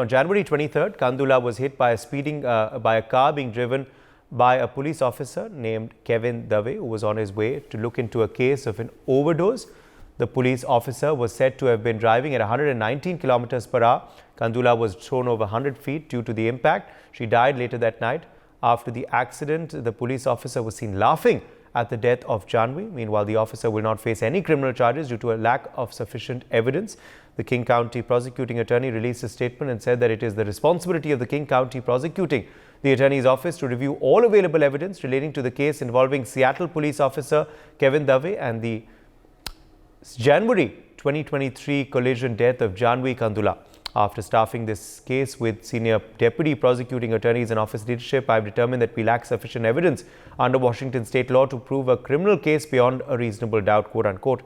On January 23rd, Kandula was hit by a car being driven by a police officer named Kevin Dave, who was on his way to look into a case of an overdose. The police officer was said to have been driving at 119 kilometers per hour. Kandula was thrown over 100 feet due to the impact. She died later that night. After the accident, the police officer was seen laughing at the death of Jaahnavi. Meanwhile, the officer will not face any criminal charges due to a lack of sufficient evidence. The King County prosecuting attorney released a statement and said that it is the responsibility of the King County prosecuting the attorney's office to review all available evidence relating to the case involving Seattle police officer Kevin Dave and the January 2023 collision death of Jaahnavi Kandula. After staffing this case with senior deputy prosecuting attorneys and office leadership, I have determined that we lack sufficient evidence under Washington state law to prove a criminal case beyond a reasonable doubt, quote unquote,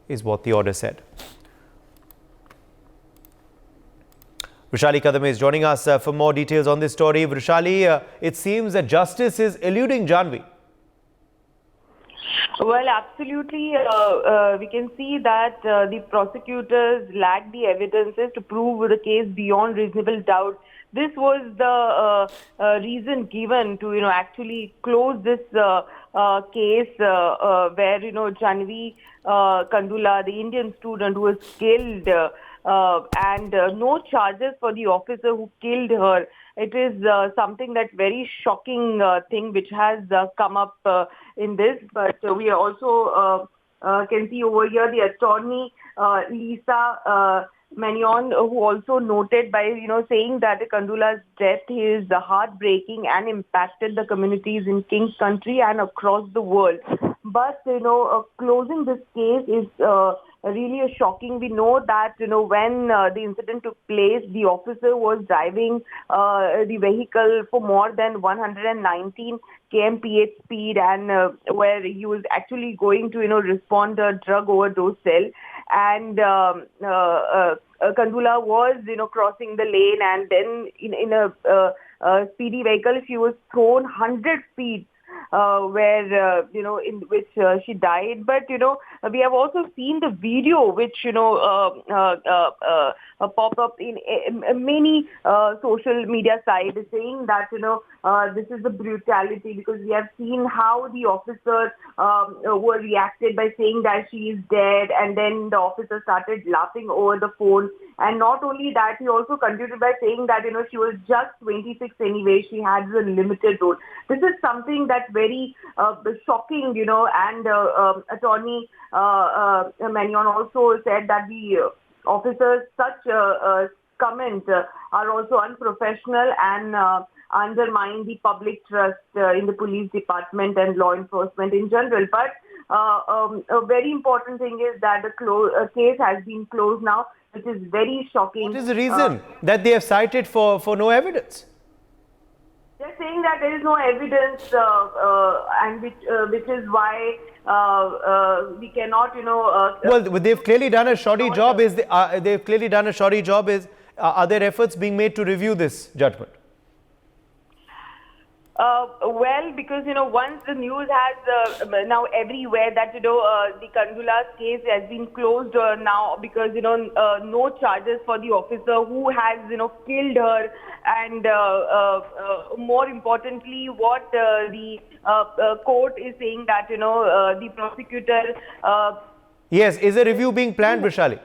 is what the order said. Vrishali Kadam is joining us for more details on this story. Vrishali, it seems that justice is eluding Jaahnavi. Well, absolutely. We can see that the prosecutors lack the evidences to prove the case beyond reasonable doubt. This was the reason given to, actually close this case where, Jaahnavi Kandula, the Indian student who was killed, and no charges for the officer who killed her. It is something that very shocking thing which has come up in this. But we also can see over here the attorney Lisa Manion, who also noted by saying that Kandula's death is heartbreaking and impacted the communities in King's country and across the world. But closing this case is really shocking. We know that when the incident took place, the officer was driving the vehicle for more than 119 kmph speed, and where he was actually going to respond to a drug overdose cell. And Kandula was crossing the lane, and then in a speedy vehicle she was thrown 100 feet. Where in which she died. But we have also seen the video which pop up in many social media sites, saying that this is the brutality, because we have seen how the officer were reacted by saying that she is dead, and then the officer started laughing over the phone. And not only that, he also continued by saying that she was just 26 anyway, she had a limited role. This is something that's very shocking, and attorney Manion also said that the officers' such comments are also unprofessional and undermine the public trust in the police department and law enforcement in general. But a very important thing is that the case has been closed now, which is very shocking. What is the reason that they have cited for no evidence? They're saying that there is no evidence, and which is why we cannot, well, they've clearly done a shoddy job. They've clearly done a shoddy job. Are there efforts being made to review this judgment? Well, because once the news has now everywhere that the Kandula's case has been closed now, because no charges for the officer who has killed her, and more importantly, what the court is saying that the prosecutor. Yes, is a review being planned, Vrishali?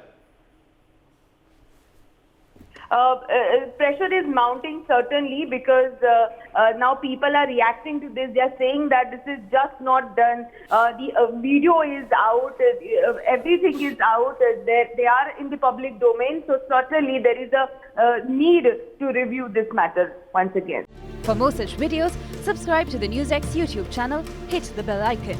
Pressure is mounting, certainly, because now people are reacting to this. They are saying that this is just not done. The video is out. Everything is out. They are in the public domain. So certainly there is a need to review this matter once again. For more such videos, subscribe to the NewsX YouTube channel, hit the bell icon.